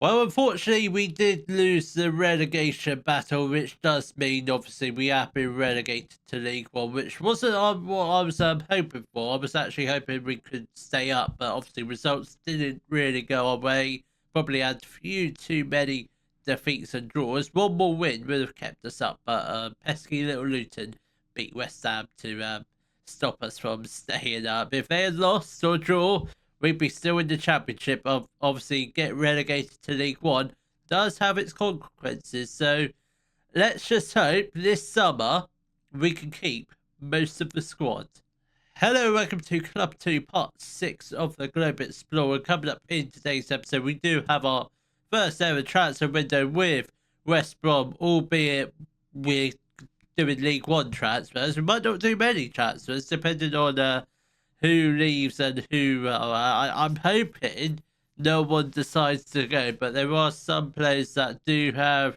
Well, unfortunately, we did lose the relegation battle, which does mean, obviously, we have been relegated to League One, which wasn't what I was hoping for. I was actually hoping we could stay up, but obviously, results didn't really go our way. Probably had a few too many defeats and draws. One more win would have kept us up, but pesky little Luton beat West Ham to stop us from staying up. If they had lost or draw, we'd be still in the championship. Obviously, get relegated to League One does have its consequences. So let's just hope this summer we can keep most of the squad. Hello, welcome to Club 2, Part 6 of the Globe Explorer. Coming up in today's episode, we do have our first ever transfer window with West Brom, albeit we're doing League One transfers. We might not do many transfers, depending on who leaves and who. I'm hoping no one decides to go, but there are some players that do have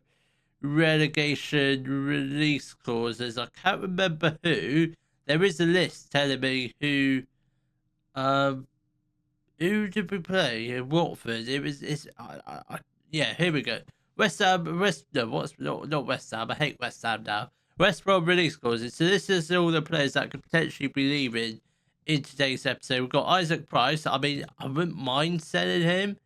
relegation release clauses. I can't remember who. There is a list telling me who. Who did we play in Watford? It was. Yeah, here we go. West Ham. Not West Ham. I hate West Ham now. West Brom release clauses. So this is all the players that could potentially be leaving in today's episode. We've got Isaac Price. I mean, I wouldn't mind selling him,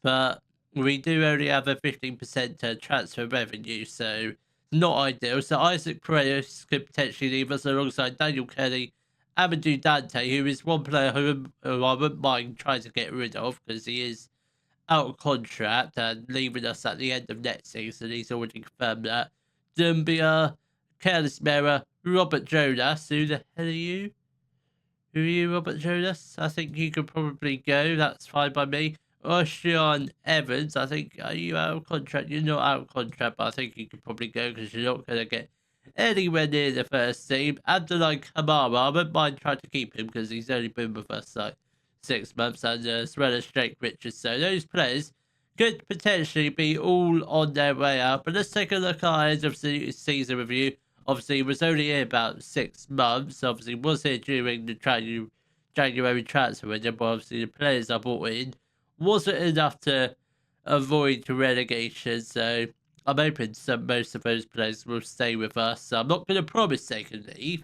but we do only have a 15% transfer revenue, so not ideal. So Isaac Price could potentially leave us alongside Daniel Kelly, Amadou Dante, who is one player who I wouldn't mind trying to get rid of because he is out of contract and leaving us at the end of next season. He's already confirmed that. Dumbia, Careless Mera, Robert Jonas. Who the hell are you? Who are you, Robert Jonas? I think you could probably go. That's fine by me. Ocean Evans. I think, are you out of contract? You're not out of contract, but I think you could probably go because you're not going to get anywhere near the first team. Abdullah Kamara, I wouldn't mind trying to keep him because he's only been with us like 6 months, and as well as Jake Richards. So those players could potentially be all on their way out. But let's take a look at our end of the season review. Obviously, he was only here about 6 months. Obviously, was here during the January transfer window, but obviously the players I brought in wasn't enough to avoid relegation. So I'm hoping most of those players will stay with us. So I'm not going to promise they can leave.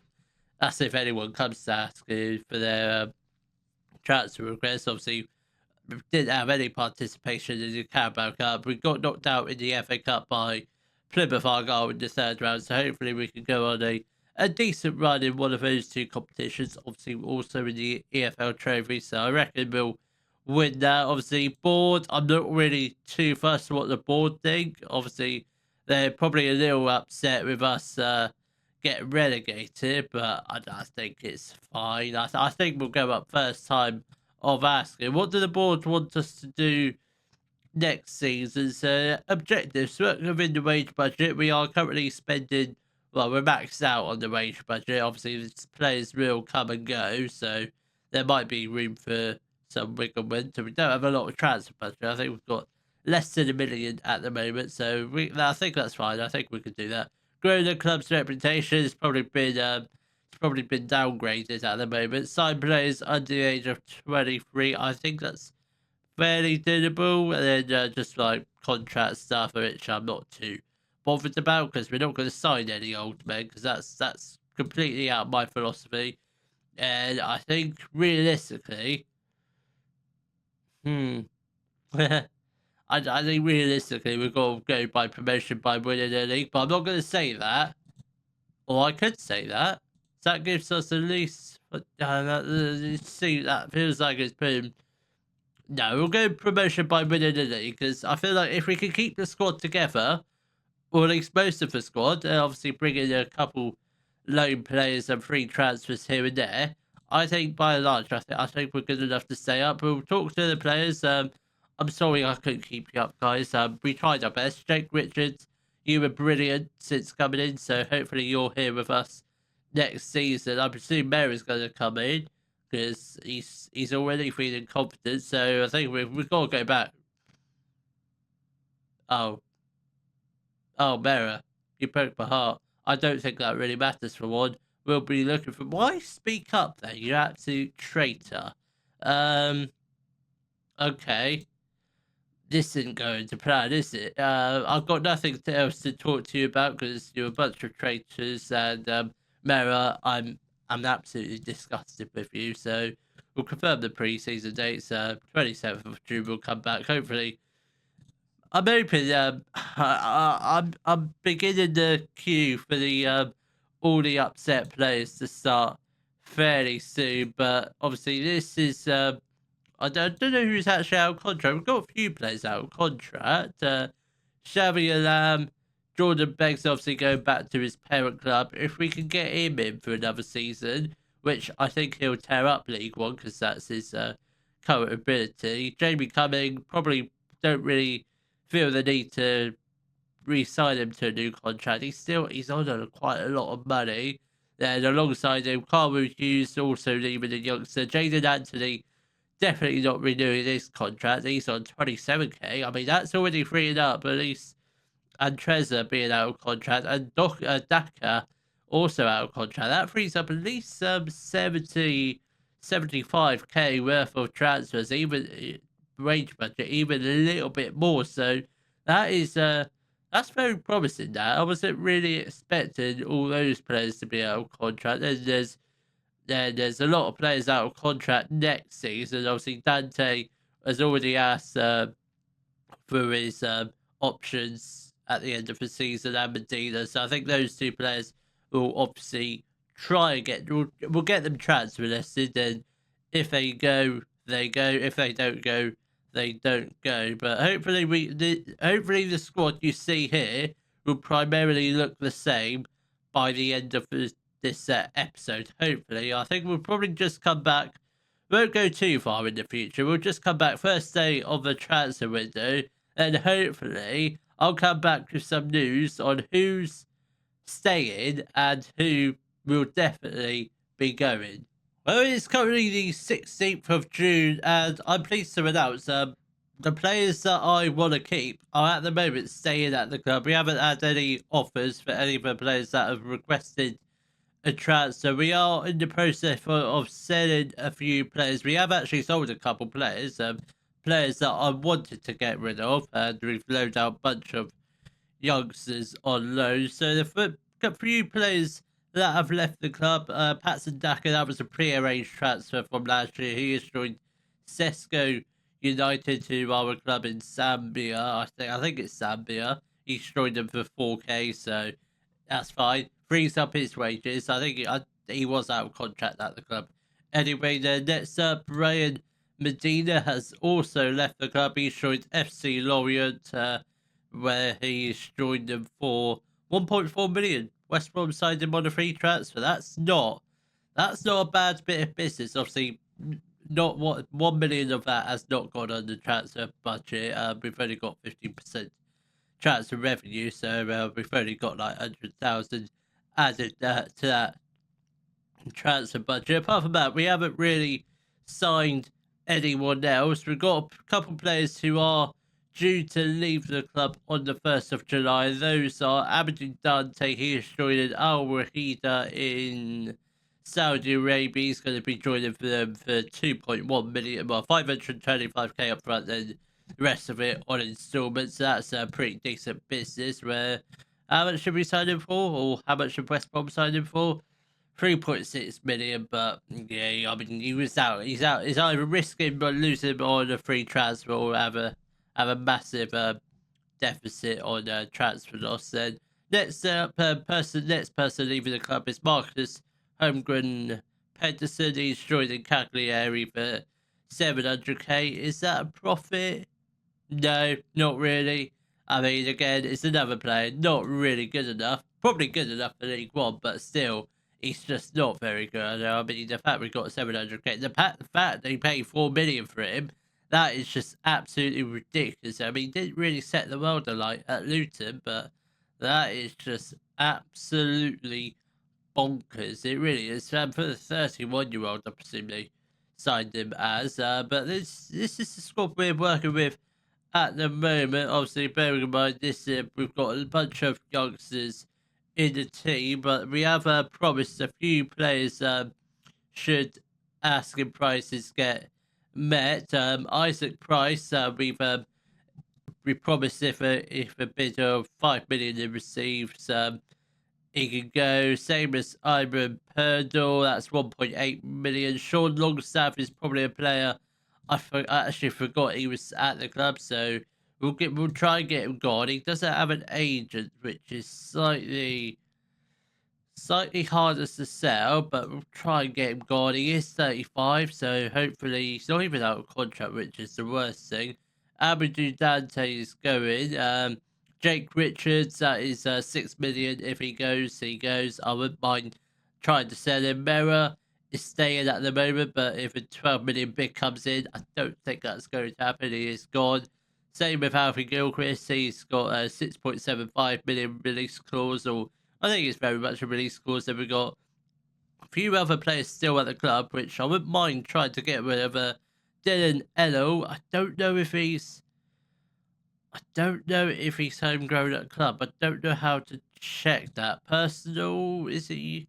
That's if anyone comes to ask for their transfer request. Obviously, we didn't have any participation in the Carabao Cup. We got knocked out in the FA Cup by Plymouth Argyle in the third round. So hopefully we can go on a decent run in one of those two competitions. Obviously, also in the EFL Trophy. So I reckon we'll win that. Obviously, board, I'm not really too fussed what the board think. Obviously, they're probably a little upset with us getting relegated, but I think it's fine. I think we'll go up first time of asking. What do the board want us to do next season's objectives? Working within the wage budget, we are currently spending. Well, we're maxed out on the wage budget. Obviously, players will come and go, so there might be room for some wiggle room. So we don't have a lot of transfer budget. I think we've got less than $1 million at the moment, so I think that's fine. I think we could do that. Growing the club's reputation has probably been downgraded at the moment. Sign players under the age of 23. I think that's fairly doable. And then just like contract stuff, which I'm not too bothered about because we're not going to sign any old men because that's completely out of my philosophy. And I think realistically, I think realistically we're going to go by promotion by winning the league, but I'm not going to say that. Or I could say that. That gives us at least. See, that feels like it's been. No, we'll go promotion by winning the league because I feel like if we can keep the squad together, or at least most of the squad, and obviously bring in a couple loan players and free transfers here and there, I think by and large, I think we're good enough to stay up. We'll talk to the players. I'm sorry I couldn't keep you up, guys. We tried our best. Jake Richards, you were brilliant since coming in, so hopefully you're here with us next season. I presume Mary's going to come in because he's already feeling confident. So I think we've got to go back. Oh, Mara, you broke my heart. I don't think that really matters for one. We'll be looking for. Why speak up then? You absolute traitor. Okay. this isn't going to plan, is it? I've got nothing else to talk to you about because you're a bunch of traitors, and Mara, I'm absolutely disgusted with you. So we'll confirm the pre-season dates. 27th of June we'll come back. Hopefully, I'm hoping. I'm beginning the queue for the all the upset players to start fairly soon, but obviously this is. I don't know who's actually out of contract. We've got a few players out of contract. Xavi Alam, Jordan Beggs obviously going back to his parent club. If we can get him in for another season, which I think he'll tear up League One because that's his current ability. Jamie Cumming, probably don't really feel the need to re-sign him to a new contract. He's on quite a lot of money. Then alongside him, Carl Hughes also leaving the youngster. Jaden Anthony definitely not renewing his contract. He's on 27k. I mean, that's already freeing up at least. And Trezor being out of contract, and Daka also out of contract. That frees up at least 75k worth of transfers, even range budget, even a little bit more. So that is that's very promising. That I wasn't really expecting all those players to be out of contract. And there's a lot of players out of contract next season. Obviously, Dante has already asked for his options at the end of the season, and Medina. So I think those two players will obviously try and we'll get them transfer listed. And if they go, they go. If they don't go, they don't go. But hopefully, hopefully the squad you see here will primarily look the same by the end of this episode. Hopefully, I think we'll probably just come back. Won't go too far in the future. We'll just come back first day of the transfer window, and hopefully I'll come back with some news on who's staying and who will definitely be going. Well, it's currently the 16th of June, and I'm pleased to announce the players that I want to keep are at the moment staying at the club. We haven't had any offers for any of the players that have requested a transfer. We are in the process of selling a few players. We have actually sold a couple players, players that I wanted to get rid of, and we've loaned out a bunch of youngsters on loan. So the few players that have left the club, Patson Daka, that was a pre-arranged transfer from last year. He has joined Sesco United to our club in Zambia. I think it's Zambia. He's joined them for 4k, so that's fine. Frees up his wages. I think he was out of contract at the club. Anyway, then next up, Ryan Medina has also left the club. He's joined FC Lorient, where he's joined them for 1.4 million. West Brom signed him on a free transfer. That's not a bad bit of business. Obviously, not what 1 million of that has not gone on the transfer budget. We've only got 15% transfer revenue, so we've only got like 100,000 added to that transfer budget. Apart from that, we haven't really signed anyone else. We've got a couple players who are due to leave the club on the 1st of July. Those are Amadou Dante. He is joining Al Wahida in Saudi Arabia. He's going to be joining for them for 2.1 million, well, 525k up front, and the rest of it on installments. So that's a pretty decent business. Where how much should we sign him for, or how much should West Brom sign him for? 3.6 million, but yeah, I mean, he's out. He's either risking or losing on a free transfer, or have a massive deficit on transfer loss. Then next person leaving the club is Marcus Holmgren Pedersen. He's joining Cagliari for 700k. Is that a profit? No, not really. I mean, again, it's another player, not really good enough. Probably good enough for League One, but still, he's just not very good. I mean, the fact we got 700k, the fact they paid 4 million for him, that is just absolutely ridiculous. I mean, didn't really set the world alight at Luton, but that is just absolutely bonkers. It really is. For the 31-year-old, I presume they signed him as. But this is the squad we're working with at the moment. Obviously, bearing in mind this year, we've got a bunch of youngsters in the team, but we have promised a few players should asking prices get met. Isaac Price, we've we promised if a bid of 5 million is received, he can go. Same as Ivan Perdle, that's 1.8 million. Sean Longstaff is probably a player I actually forgot he was at the club, so we'll try and get him gone. He doesn't have an agent, which is slightly harder to sell, but we'll try and get him gone. He is 35, so hopefully he's not even out of contract, which is the worst thing. Amadou Dante is going. Jake Richards, that is 6 million. If he goes, he goes. I wouldn't mind trying to sell him. Mera is staying at the moment, but if a 12 million bid comes in, I don't think that's going to happen. He is gone. Same with Alfie Gilchrist. He's got a 6.75 million release clause, or I think it's very much a release clause. Then we got a few other players still at the club, which I wouldn't mind trying to get rid of. Dylan Ello. I don't know if he's homegrown at club. I don't know how to check that. Personal, is he?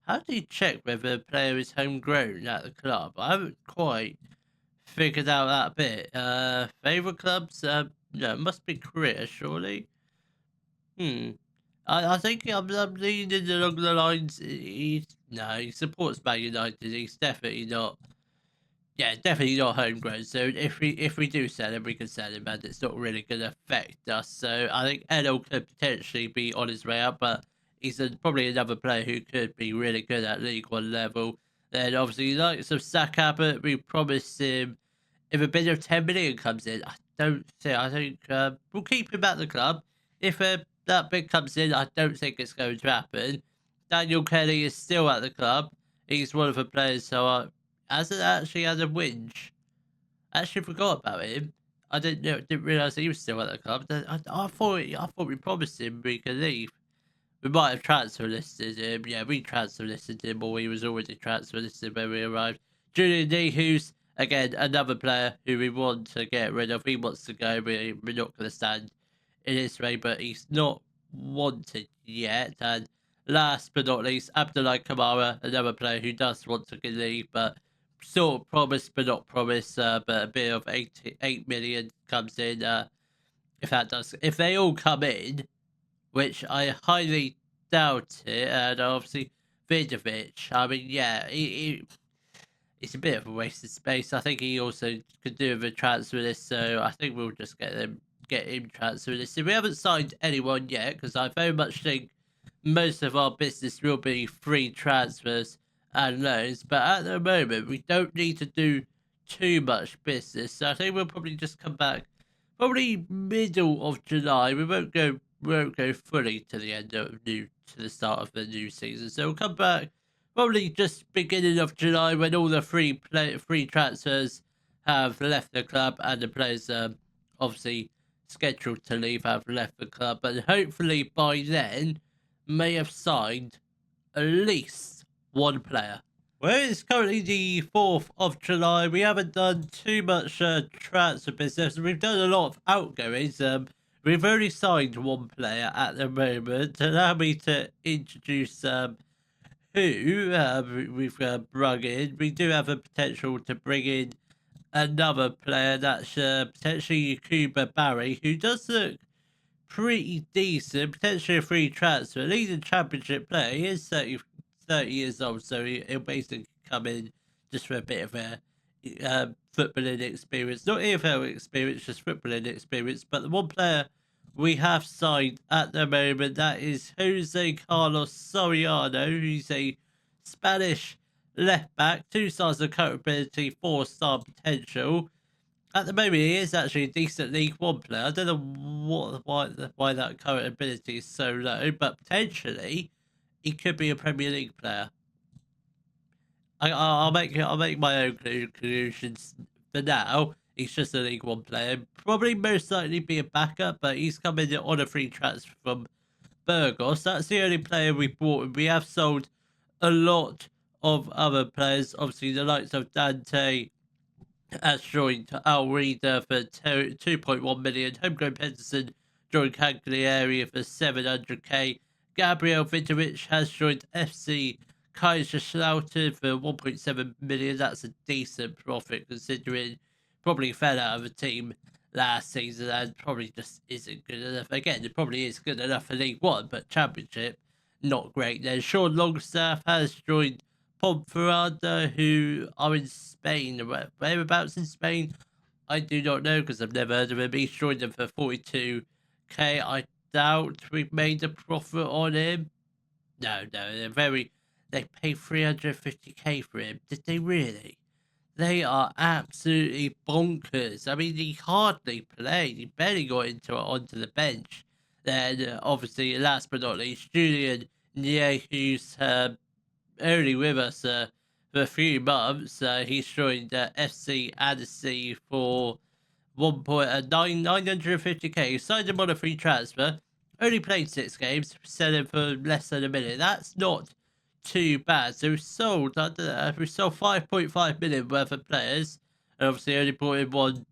How do you check whether a player is homegrown at the club? I haven't quite figured out that bit. Favorite clubs? No, it must be career, surely. I think I'm leaning along the lines. He supports Man United. He's definitely not. Yeah, definitely not homegrown. So if we do sell him, we can sell him, and it's not really going to affect us. So I think Enel could potentially be on his way out, but he's probably another player who could be really good at League One level. Then obviously, like some Zach Abbott, we promised him if a bid of 10 million comes in. I think we'll keep him at the club. If that bid comes in, I don't think it's going to happen. Daniel Kelly is still at the club. He's one of the players who hasn't actually had a whinge. I actually forgot about him. I didn't realise he was still at the club. I thought we promised him we could leave. We might have transfer listed him. Yeah, we transfer listed him, or he was already transfer listed when we arrived. Julian Lee, who's, again, another player who we want to get rid of. He wants to go. We're not going to stand in his way, but he's not wanted yet. And last but not least, Abdullah Kamara, another player who does want to leave, but sort of promised but not promised. But a bit of 8 million comes in. If they all come in, which I highly doubt it, and obviously Vidovic, I mean, yeah, it's a bit of a waste of space. I think he also could do with a transfer list, so I think we'll just get him transfer listed. We haven't signed anyone yet, because I very much think most of our business will be free transfers and loans, but at the moment we don't need to do too much business, so I think we'll probably just come back probably middle of July. We won't go fully to the start of the new season. So we'll come back probably just beginning of July when all the free transfers have left the club and the players obviously scheduled to leave have left the club, and hopefully by then may have signed at least one player. Well, it's currently the 4th of July. We haven't done too much transfer business. We've done a lot of outgoings. We've only signed one player at the moment. Allow me to introduce who we've brought in. We do have a potential to bring in another player. That's potentially Yakuba Barry, who does look pretty decent. Potentially a free transfer. He's a championship player. He is 30 years old, so he'll basically come in just for a bit of a footballing experience. Not EFL experience, just footballing experience. But the one player we have signed at the moment, that is Jose Carlos Soriano, who's a Spanish left back, 2 stars of current ability, 4-star potential. At the moment, he is actually a decent League One player. I don't know why that current ability is so low, but potentially he could be a Premier League player. I'll make my own conclusions. For now, he's just a League One player. Probably most likely be a backup, but he's coming on a free transfer from Burgos. That's the only player we bought. We have sold a lot of other players. Obviously, the likes of Dante has joined Al Reader for 2.1 million. Homegrown Pedersen joined Cagliari for 700k. Gabriel Vidovic has joined FC Kaiserslautern for 1.7 million. That's a decent profit considering probably fell out of a team last season and probably just isn't good enough. Again, it probably is good enough for League One, but Championship, not great. Then Sean Longstaff has joined Ponferrada, who are in Spain. Whereabouts in Spain? I do not know because I've never heard of him. He's joined them for 42k. I doubt we've made a profit on him. No, they paid 350k for him. Did they really? They are absolutely bonkers. I mean, he hardly played. He barely got onto the bench. Then, obviously, last but not least, Julian Nye, who's only with us for a few months. He's joined FC Annecy for 950k. Signed him on a free transfer. Only played 6 games. Selling for less than a minute. That's not too bad. So we sold 5.5 million worth of players, and obviously only brought in one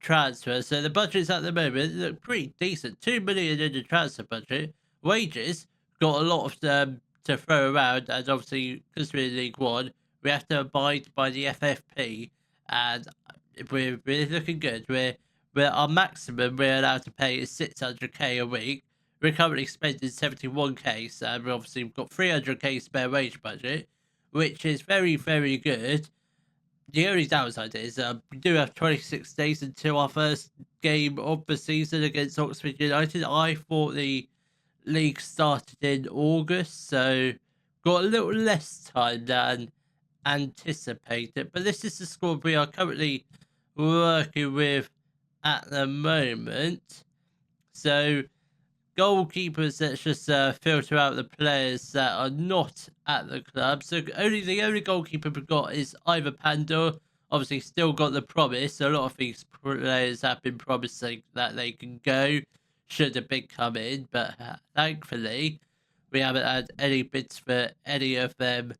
transfer. So the budgets at the moment look pretty decent. 2 million in the transfer budget. Wages got a lot of them to throw around, and obviously because we're in League One, we have to abide by the FFP, and we're looking good. We're our maximum we're allowed to pay is 600k a week. We're currently spending 71k, so we've got 300k spare wage budget, which is very, very good. The only downside is we do have 26 days until our first game of the season against Oxford United. I thought the league started in August, so got a little less time than anticipated. But this is the squad we are currently working with at the moment. So goalkeepers, let's just filter out the players that are not at the club. So the only goalkeeper we've got is Ivan Pandor. Obviously, still got the promise. A lot of these players have been promising that they can go should a bid come in, but thankfully, we haven't had any bids for any of them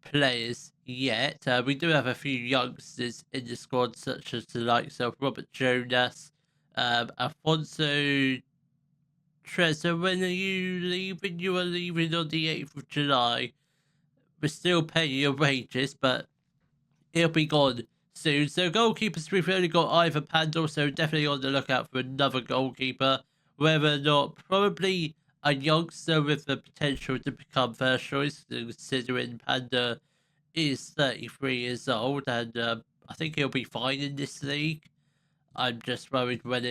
players yet. We do have a few youngsters in the squad, such as the likes of Robert Jonas, Alfonso Trezor. When are you leaving? You are leaving on the 8th of July. We're still paying your wages, but he'll be gone soon. So goalkeepers, we've only got Ivan Pandor, so definitely on the lookout for another goalkeeper. Whether or not, probably a youngster with the potential to become first choice, considering Panda is 33 years old, and I think he'll be fine in this league. I'm just worried when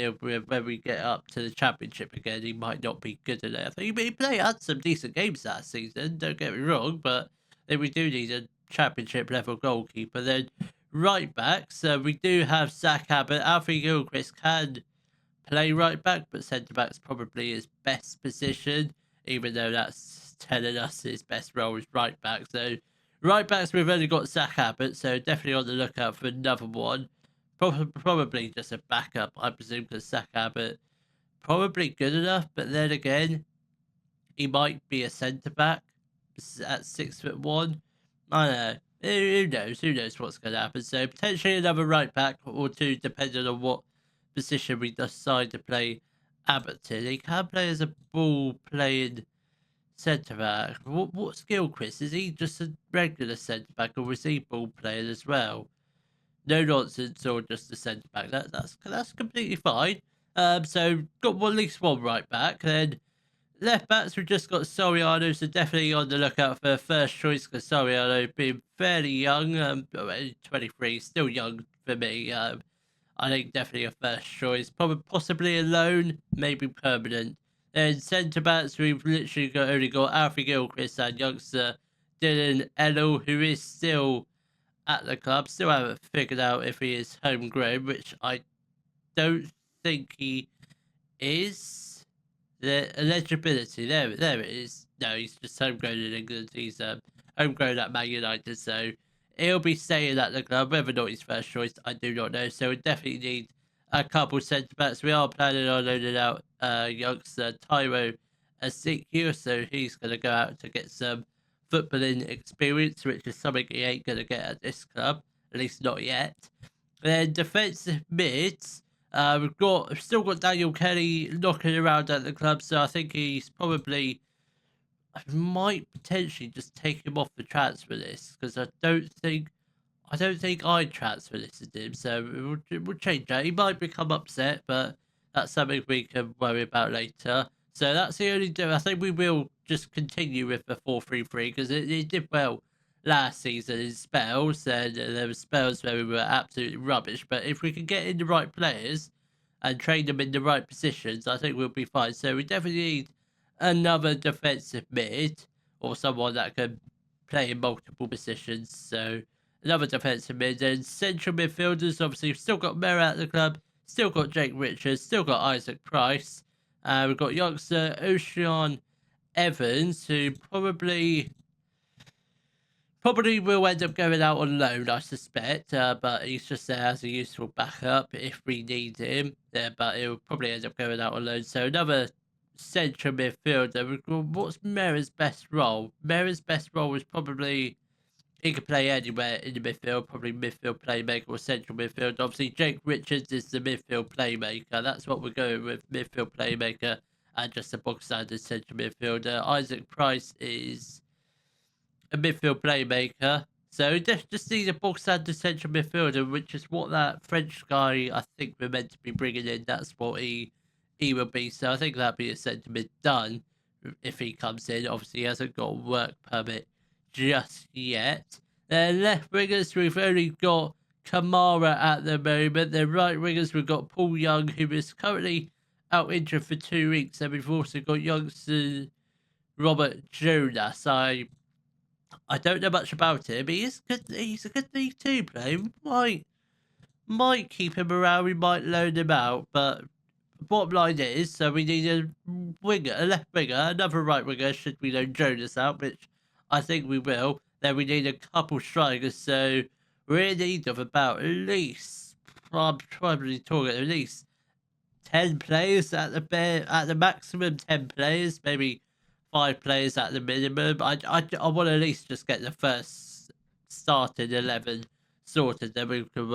we get up to the championship again, he might not be good enough. He had some decent games last season, don't get me wrong, but then we do need a championship level goalkeeper. Then right back, so we do have Zach Abbott. Alfie Gilchrist can play right back, but centre back's probably his best position, even though that's telling us his best role is right back. So right backs, we've only got Zach Abbott, so definitely on the lookout for another one. Probably just a backup, I presume, because Zach Abbott probably good enough, but then again, he might be a centre back at 6'1". I don't know. Who knows? Who knows what's going to happen? So potentially another right back or two, depending on what position we decide to play Abbott in. He can play as a ball playing centre back. What skill, Chris? Is he just a regular centre back, or is he ball playing as well? No nonsense, or just a centre back. That's completely fine. So got at least one right back. Then left backs, we've just got Soriano, so definitely on the lookout for first choice, because Soriano being fairly young, 23, still young for me. I think definitely a first choice, probably possibly a loan, maybe permanent. Then centre backs, we've literally only got Alfie Gilchrist and youngster Dylan Ennell, who is still at the club. Still haven't figured out if he is homegrown, which I don't think he is. The eligibility, there it is. No, he's just homegrown in England. He's homegrown at Man United, so he'll be staying at the club. Whether or not he's first choice, I do not know. So we definitely need a couple centre backs. We are planning on loading out youngster Tyro Ezekiel, so he's going to go out to get some footballing experience, which is something he ain't going to get at this club, at least not yet. Then defensive mids, we've still got Daniel Kelly knocking around at the club, so I think he's probably, I might potentially just take him off the transfer list, because I don't think I don't think I'd transfer this to him, so we'll change that. He might become upset, but that's something we can worry about later. So that's the only do. I think we will just continue with the 4-3-3 because it did well last season in spells, and there were spells where we were absolutely rubbish. But if we can get in the right players and train them in the right positions, I think we'll be fine. So we definitely need another defensive mid or someone that can play in multiple positions. So another defensive mid. And central midfielders, obviously, we've still got Mare at the club, still got Jake Richards, still got Isaac Price. We've got youngster Ocean Evans, who probably will end up going out on loan, I suspect. But he's just there as a useful backup if we need him. But he'll probably end up going out on loan. So another central midfielder. What's Mare's best role? Mare's best role is probably he could play anywhere in the midfield, probably midfield playmaker or central midfield. Obviously, Jake Richards is the midfield playmaker. That's what we're going with, midfield playmaker and just a box standard central midfielder. Isaac Price is a midfield playmaker. So just need a box standard central midfielder, which is what that French guy I think we're meant to be bringing in. That's what he will be. So I think that'd be a centre mid done if he comes in. Obviously, he hasn't got a work permit just yet. Their left wingers, we've only got Kamara at the moment. Their right wingers, we've got Paul Young, who is currently out injured for 2 weeks, and we've also got youngster Robert Jonas. I don't know much about him. He's good. He's a good League Two player. Might keep him around. We might loan him out. But bottom line is, so we need a winger, a left winger, another right winger. Should we loan Jonas out, which I think we will. Then we need a couple strikers. So we're in need of about at least, I'm probably talking at least 10 players at the maximum. 10 players, maybe 5 players at the minimum. I want to at least just get the first starting 11 sorted. Then we can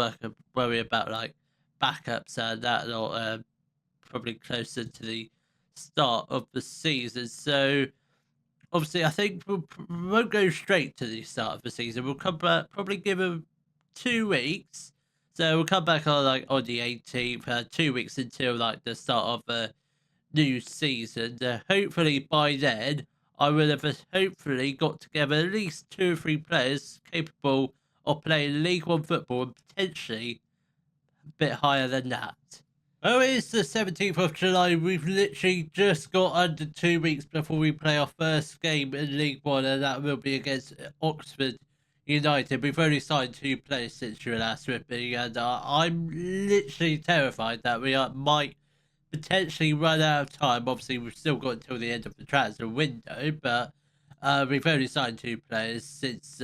worry about like backups and that, or probably closer to the start of the season. So obviously, I think we won't go straight to the start of the season. We'll come back, probably give them 2 weeks. So we'll come back on the 18th, 2 weeks until like the start of the new season. Hopefully by then, I will have hopefully got together at least 2 or 3 players capable of playing League One football and potentially a bit higher than that. Oh, it's the 17th of July. We've literally just got under 2 weeks before we play our first game in League One, and that will be against Oxford United. We've only signed 2 players since you were last with me, and I'm literally terrified that we might potentially run out of time. Obviously, we've still got until the end of the transfer window, but we've only signed 2 players since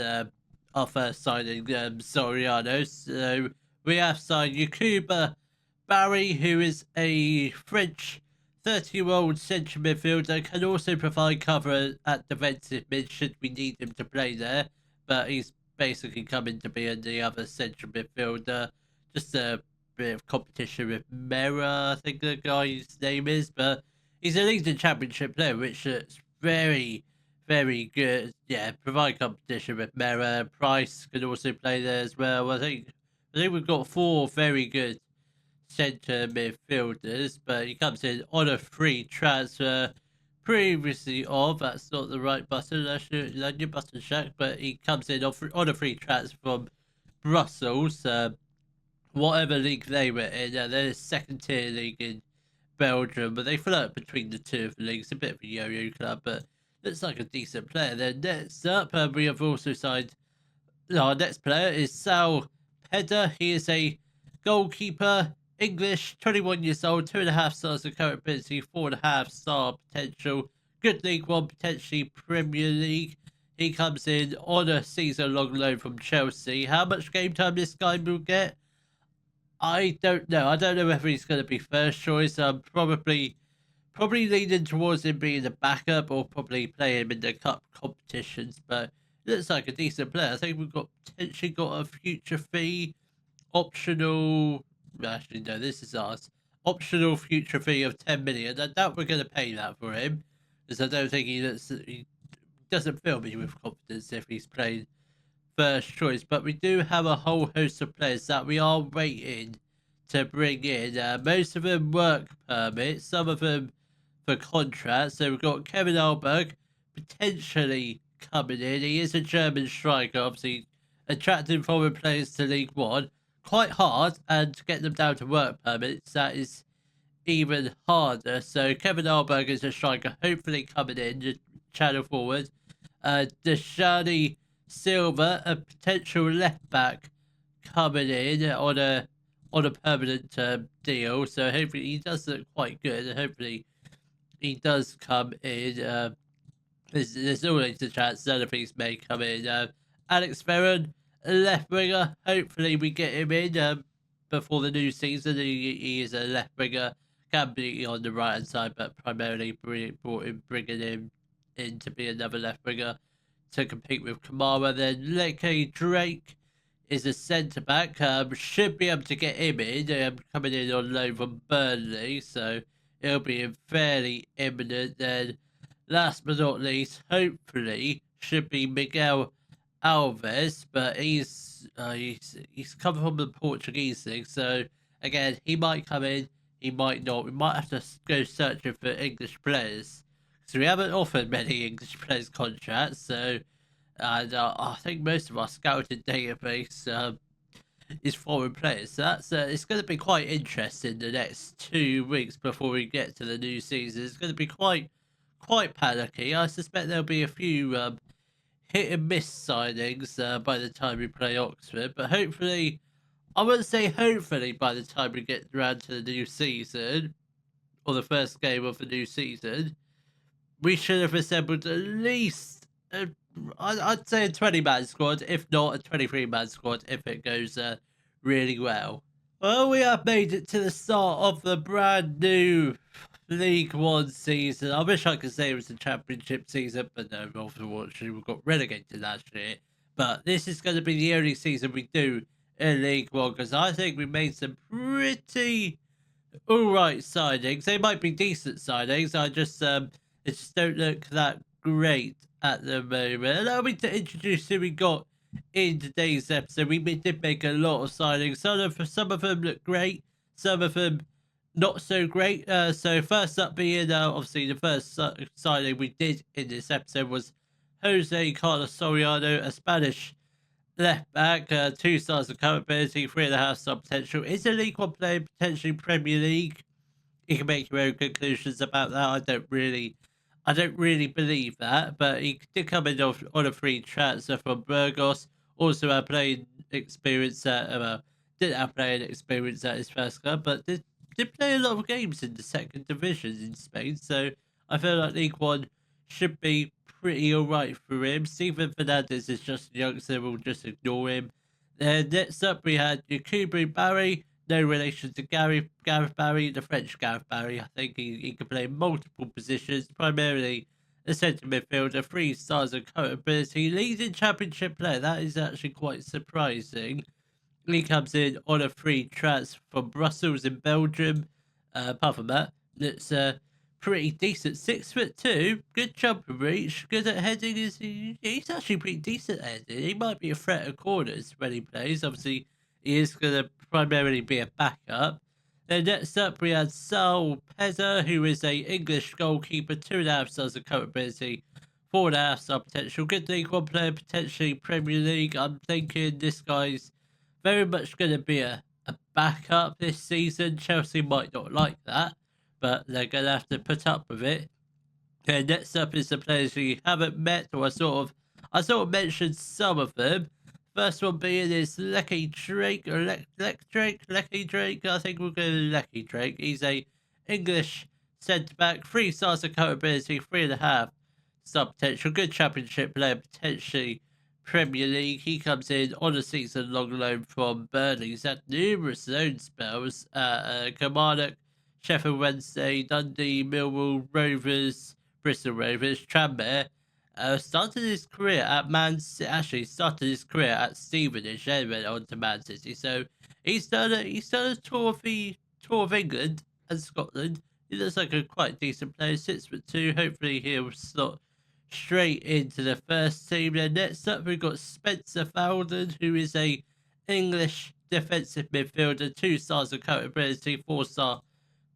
our first signing, Soriano. So we have signed Yakuba Barry, who is a French 30-year-old central midfielder, can also provide cover at defensive mid should we need him to play there, but he's basically coming to be in the other central midfielder. Just a bit of competition with Mera, I think the guy's name is, but he's a League and Championship player, which is very, very good. Yeah, provide competition with Mera. Price can also play there as well. I think we've got 4 very good centre midfielders, but he comes in on a free transfer. Previously that's not the right button. I should like your button, Shaq, but he comes in on a free transfer from Brussels. Whatever league they were in, they're a second tier league in Belgium, but they float between the 2 of the leagues. A bit of a yo-yo club, but looks like a decent player. Then next up, we have also signed. Our next player is Sal Pedder. He is a goalkeeper. English, 21 years old, 2.5 stars of current ability, 4.5 star potential. Good League One, potentially Premier League. He comes in on a season-long loan from Chelsea. How much game time this guy will get? I don't know. I don't know whether he's going to be first choice. I'm probably leaning towards him being a backup or probably play him in the cup competitions. But it looks like a decent player. I think we've potentially got a future fee, optional. Actually, no, this is ours. Optional future fee of 10 million. I doubt we're going to pay that for him, because I don't think he doesn't fill me with confidence if he's playing first choice, but we do have a whole host of players that we are waiting to bring in. Most of them work permits, some of them for contracts. So we've got Kevin Alberg potentially coming in. He is a German striker, obviously attracting foreign players to League One. Quite hard, and to get them down to work permits, that is even harder. So Kevin Alberg is a striker, hopefully coming in to channel forward. Deshani Silva, a potential left back, coming in on a permanent deal. So hopefully he does look quite good, and hopefully he does come in. There's always a chance that other things may come in. Alex Ferron, left winger. Hopefully we get him in before the new season. He is a left winger, can be on the right hand side, but primarily bringing him in to be another left winger to compete with Kamara. Then Leke Drake is a centre back. Should be able to get him in. Coming in on loan from Burnley, so it'll be fairly imminent. Then last but not least, hopefully, should be Miguel Alves, but he's come from the Portuguese league, so again, he might come in, he might not. We might have to go searching for English players, so we haven't offered many English players contracts. So, and I think most of our scouting database is foreign players. So that's it's going to be quite interesting the next 2 weeks before we get to the new season. It's going to be quite panicky. I suspect there'll be a few hit and miss signings by the time we play Oxford, but hopefully, I wouldn't say hopefully by the time we get around to the new season or the first game of the new season, we should have assembled at least I'd say a 20-man squad, if not a 23-man squad, if it goes really well. Well, we have made it to the start of the brand new League One season. I wish I could say it was the Championship season, but no, unfortunately, we got relegated last year. But this is going to be the only season we do in League One, because I think we made some pretty alright signings. They might be decent signings. It just don't look that great at the moment. Allow me to introduce who we got in today's episode. We did make a lot of signings. Some of them look great, some of them not so great. So first up being obviously the first signing we did in this episode was Jose Carlos Soriano, a Spanish left back, 2 stars of current ability, 3.5 star potential. Is a League One player, potentially Premier League. You can make your own conclusions about that. I don't really believe that, but he did come in on a free transfer from Burgos. Also had playing experience didn't have playing experience at his first club, but did play a lot of games in the second division in Spain. So I feel like League One should be pretty alright for him. Steven Fernandez is just a youngster, we'll just ignore him. Then next up we had Yakubu Barry, no relation to Gareth Barry, the French Gareth Barry. I think he can play multiple positions, primarily a centre midfielder, 3 stars of current ability, leading Championship player. That is actually quite surprising. He comes in on a free transfer from Brussels in Belgium. Apart from that, it's pretty decent. 6'2", good jumping reach, good at heading. He's actually pretty decent at heading. He might be a threat at corners when he plays. Obviously, he is going to primarily be a backup. Then next up, we had Saul Pezza, who is a English goalkeeper, 2.5 stars of current ability, 4.5 star potential. Good League One player, potentially Premier League. I'm thinking this guy's very much going to be a backup this season. Chelsea might not like that, but they're going to have to put up with it. Okay, next up is the players we haven't met, or I sort of mentioned some of them. First one being is Leke Drake, or Leke Drake. I think we'll go Leke Drake. He's a English centre back, 3 stars of current ability, 3.5 star potential. Good Championship player, potentially Premier League. He comes in on a season-long loan from Burnley. He's had numerous loan spells. Kilmarnock, Sheffield Wednesday, Dundee, Millwall, Rovers, Bristol Rovers, Tranmere. Started his career at started his career at Stevenage, then went on to Man City. So he's done a tour of England and Scotland. He looks like a quite decent player, 6'2". Hopefully he'll slot straight into the first team. Then next up, we've got Spencer Fowden, who is a English defensive midfielder, 2 stars of capability, 4-star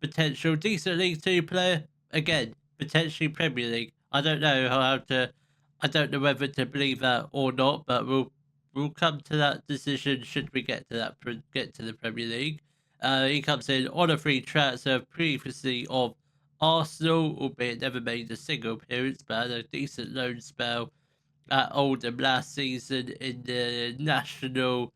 potential, decent League Two player. Again, potentially Premier League. I don't know I don't know whether to believe that or not, but we'll come to that decision should we get to the Premier League. He comes in on a free transfer previously of Arsenal, albeit never made a single appearance, but had a decent loan spell at Oldham last season in the National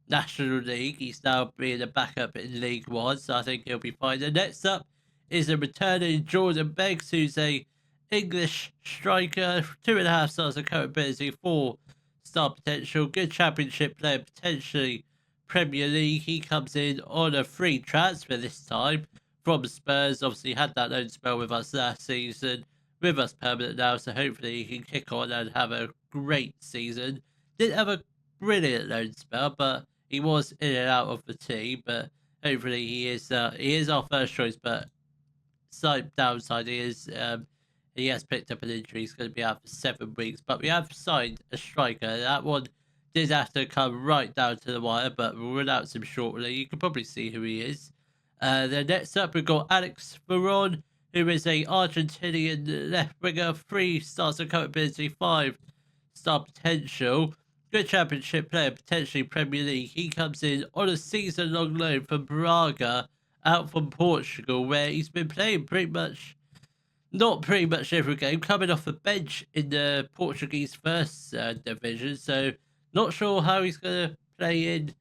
League. He's now being a backup in League One, so I think he'll be fine. The next up is a returning Jordan Beggs, who's a English striker, 2.5 stars of capability, 4-star potential, good championship player, potentially Premier League. He comes in on a free transfer this time from Spurs. Obviously had that loan spell with us last season, with us permanent now, so hopefully he can kick on and have a great season. Didn't have a brilliant loan spell, but he was in and out of the team. But hopefully he is our first choice. But slight downside is he has picked up an injury. He's going to be out for 7 weeks. But we have signed a striker. That one did have to come right down to the wire, but we'll announce him shortly. You can probably see who he is. Then next up, we've got Alex Veron, who is a Argentinian left winger, 3 stars of capability, 5-star potential. Good championship player, potentially Premier League. He comes in on a season-long loan from Braga, out from Portugal, where he's been playing not pretty much every game, coming off the bench in the Portuguese first division. So not sure how he's going to play in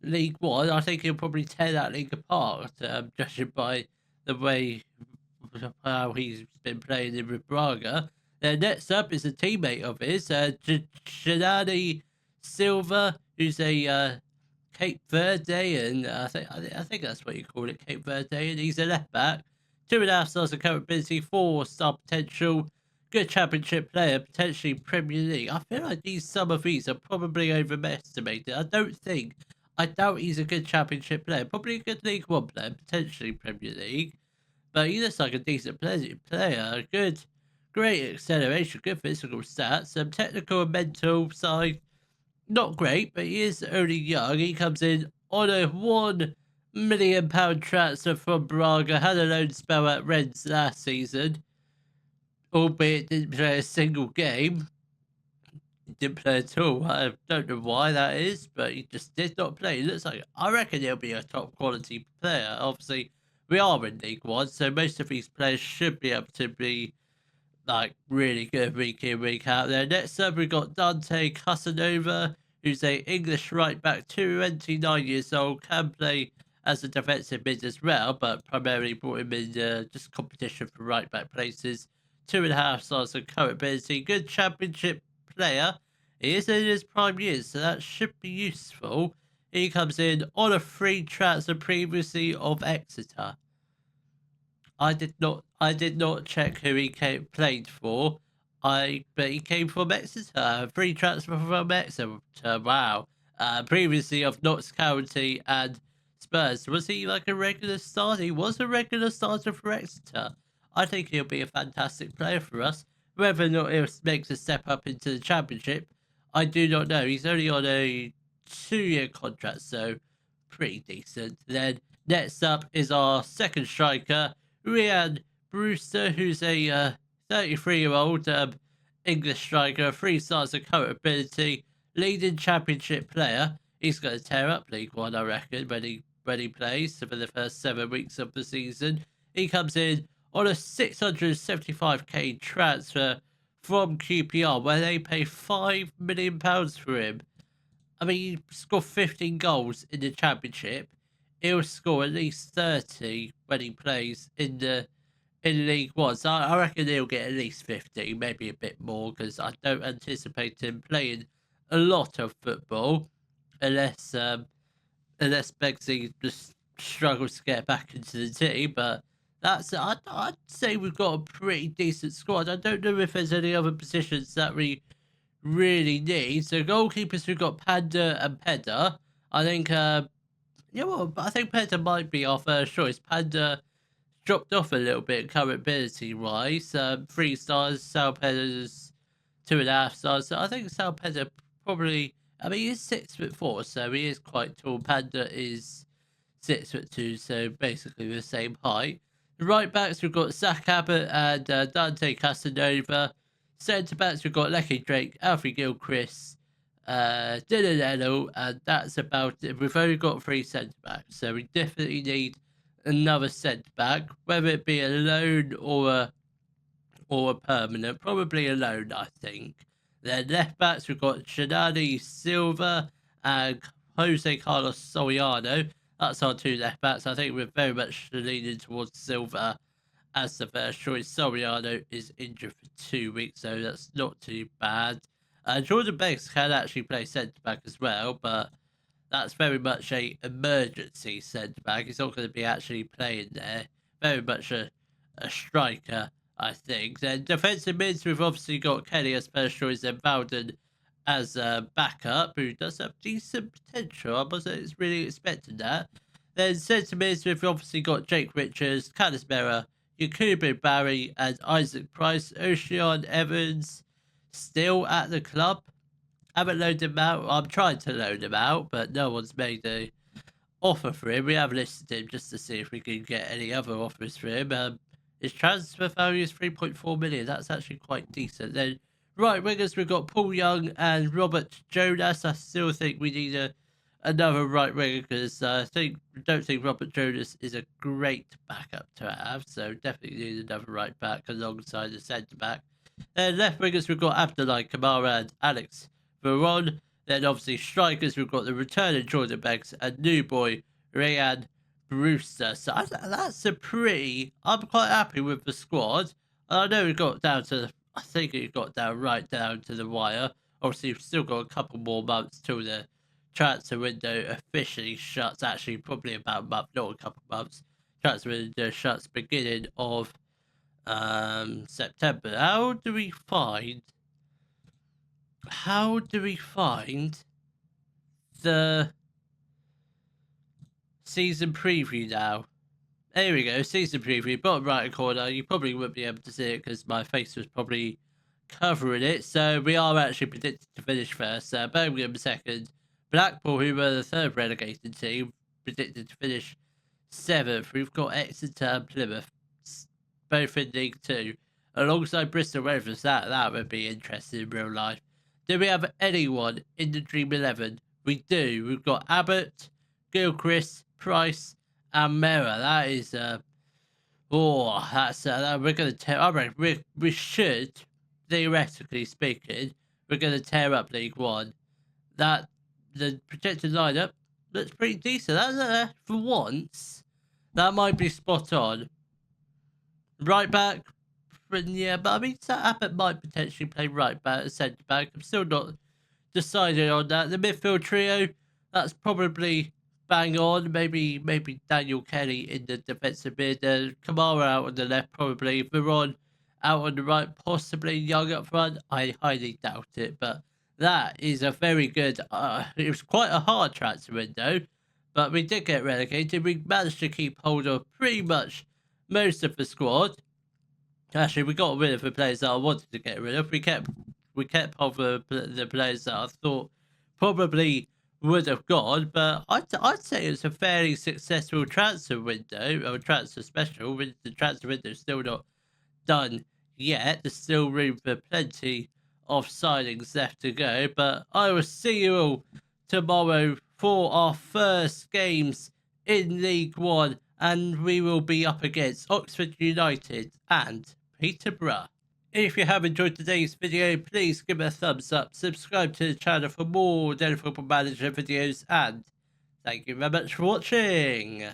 League One. I think he'll probably tear that league apart, judging by the way how he's been playing in with Braga. Next up is a teammate of his, Janani Silva, who's a Cape Verdean. I think that's what you call it, Cape Verdean. He's a left back, 2.5 stars of capability, 4-star potential, good championship player, potentially Premier League. I feel like some of these are probably overestimated. I doubt he's a good championship player. Probably a good League One player, potentially Premier League. But he looks like a decent player. Great acceleration, good physical stats. Some technical and mental side, not great, but he is only young. He comes in on a £1 million transfer from Braga. Had a loan spell at Rennes last season, albeit didn't play a single game. Didn't play at all. I don't know why that is, but he just did not play. He looks like, I reckon he'll be a top quality player. Obviously, we are in League One, so most of these players should be able to be like really good week in, week out there. Next up, we've got Dante Casanova, who's a English right back, 29 years old, can play as a defensive mid as well, but primarily brought him in just competition for right back places. 2.5 stars of current ability, good championship player. He is in his prime years, so that should be useful. He comes in on a free transfer previously of Exeter. I did not check who he played for. But he came from Exeter. Free transfer from Exeter. Wow. Previously of Notts County and Spurs. Was he like a regular starter? He was a regular starter for Exeter. I think he'll be a fantastic player for us. Whether or not he makes a step up into the Championship, I do not know. He's only on a 2-year contract, so pretty decent. Then next up is our second striker, Ryan Brewster, who's a 33-year-old English striker, 3 stars of current ability, leading Championship player. He's going to tear up League One, I reckon, when he plays for the first 7 weeks of the season. He comes in on a £675k transfer from QPR, where they pay £5 million for him. I mean, he scored 15 goals in the Championship. He'll score at least 30 when he plays in League One. So I reckon he'll get at least 50, maybe a bit more, because I don't anticipate him playing a lot of football unless Beggsy just struggles to get back into the team. But I'd say we've got a pretty decent squad. I don't know if there's any other positions that we really need. So goalkeepers, we've got Panda and Peda. I think I think Panda might be our first choice. Panda dropped off a little bit current ability wise. 3 stars. Sal Peda's 2.5 stars. So I think Sal Panda probably. I mean, he's 6'4", so he is quite tall. Panda is 6'2", so basically the same height. The right backs we've got Zach Abbott and Dante Casanova. Centre backs we've got Lecky Drake, Alfie Gilchrist, Dylan Ennell, and that's about it. We've only got 3 centre backs, so we definitely need another centre back, whether it be a loan or a permanent. Probably a loan, I think. Then left backs we've got Shinani Silva and Jose Carlos Soriano. That's our 2 left backs. I think we're very much leaning towards Silva as the first choice. Soriano is injured for 2 weeks, so that's not too bad. Jordan Banks can actually play centre back as well, but that's very much a emergency centre back. He's not going to be actually playing there. Very much a striker, I think. Then defensive mids, we've obviously got Kenny as first choice, and Bowden as a backup, who does have decent potential. I wasn't really expecting that. Then centre mids, we've obviously got Jake Richards, Candice Mera, Yakubu Barry, and Isaac Price. Ocean Evans still at the club. Haven't loaned him out. I'm trying to loan him out, but no one's made a offer for him. We have listed him just to see if we can get any other offers for him. His transfer value is 3.4 million. That's actually quite decent. Then right wingers, we've got Paul Young and Robert Jonas. I still think we need another right winger because I don't think Robert Jonas is a great backup to have. So definitely need another right back alongside the centre back. Then left wingers, we've got Abdullah Kamara and Alex Veron. Then obviously strikers, we've got the returning Jordan Banks and new boy Ryan Brewster. So that's a pretty. I'm quite happy with the squad. I know we got down to. I think it got right down to the wire. Obviously, we've still got a couple more months till the transfer window officially shuts. Actually, probably about a month, not a couple months. Transfer window shuts beginning of September. How do we find the season preview now? There we go, season preview, bottom right corner. You probably wouldn't be able to see it because my face was probably covering it. So we are actually predicted to finish first. Birmingham second. Blackpool, who were the third relegated team, predicted to finish 7th. We've got Exeter and Plymouth, both in League 2, alongside Bristol Rovers. That would be interesting in real life. Do we have anyone in the Dream 11? We do. We've got Abbott, Gilchrist, Price, and Mera. That is we're gonna tear. I reckon we should, theoretically speaking, we're gonna tear up League 1. That the projected lineup looks pretty decent. That's for once. That might be spot on. Right back, yeah, but I mean, Abbott might potentially play right back, centre back. I'm still not decided on that. The midfield trio, that's probably bang on. Maybe Daniel Kelly in the defensive mid. Kamara out on the left, probably. Veron out on the right, possibly. Young up front. I highly doubt it, but that is a very good. It was quite a hard transfer window, but we did get relegated. We managed to keep hold of pretty much most of the squad. Actually, we got rid of the players that I wanted to get rid of. We kept hold of the players that I thought probably would have gone, but I'd say it's a fairly successful transfer window, or transfer special. The transfer window is still not done yet. There's still room for plenty of signings left to go, but I will see you all tomorrow for our first games in League 1, and we will be up against Oxford United and Peterborough. If you have enjoyed today's video, please give it a thumbs up, subscribe to the channel for more Daily Football Manager videos, and thank you very much for watching.